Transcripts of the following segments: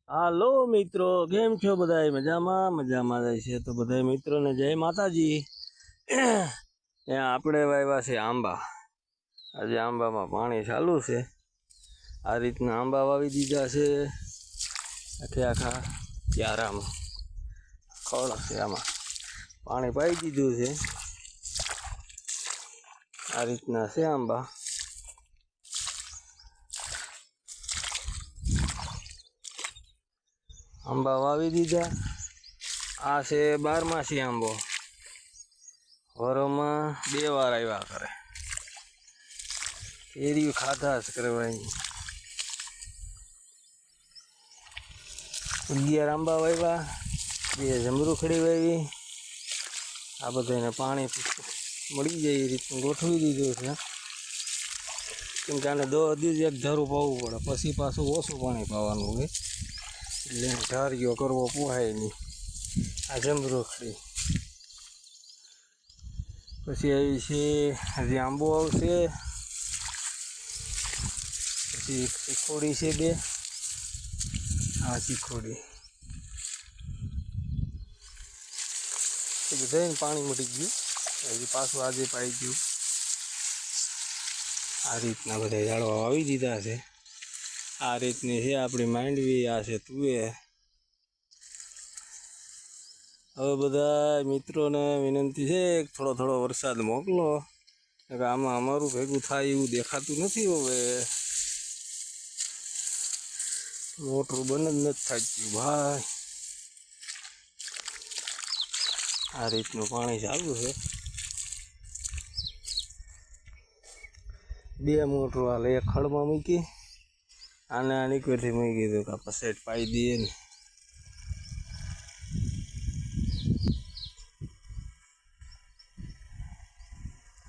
હાલો મિત્રો, કેમ છો બધાય? મજામાં મજામાં જાય છે તો બધા મિત્રોને જય માતાજી. ત્યાં આપણે વાવ્યા છે આંબા. આજે આંબામાં પાણી ચાલુ છે. આ રીતના આંબા વાવી દીધા છે આખા ક્યારામાં. ખોળ છે, આમાં પાણી પાઈ દીધું છે. આ રીતના છે આંબા. આંબા વાવી દીધા. આ છે 12માસી આંબો. વરોમાં 2 વાર આવ્યા કરે. કેરી ખાધા જ કરવાની. 11 આંબા વાવ્યા, 2 જમરૂખડી વાવી. આ બધાને પાણી મળી જાય એ રીતનું ગોઠવી દીધું છે. કેમ કે આને 10 દિવસ એક ધારું પાવું પડે, પછી પાછું ઓછું પાણી પાવાનું હોય, એટલે ધારીઓ કરવો પોહાય નહીં. આ જમરૂખડી પછી આવી છે, હજી આંબો આવશે. પછી ચીખોડી છે 2. આ ચીખોડી એ બધાને પાણી મળી ગયું. હજી પાછું આજે પાઈ ગયું. આ રીતના બધા ઝાડવા વાવી દીધા છે. આ રીતની છે આપણી માંડવી. આ છે તુવેર. હવે બધા મિત્રોને વિનંતી છે કે થોડો વરસાદ મોકલો. આમાં અમારું ભેગું થાય એવું દેખાતું નથી. હવે મોટરું બંધ જ નથી થાક્યું ભાઈ. આ રીતનું પાણી ચાલુ છે. 2 મોટરો હાલે. એક ખડમાં મૂકી, આને આ નીકળથી મૂકી દીધું કે પછી પાઈ દઈએ ને.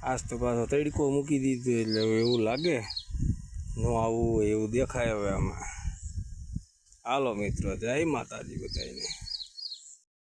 આજ તો પાછો તડકો મૂકી દીધો એટલે એવું લાગે ન આવવું હોય એવું દેખાય હવે આમાં. હાલો મિત્રો, જય માતાજી બધાને.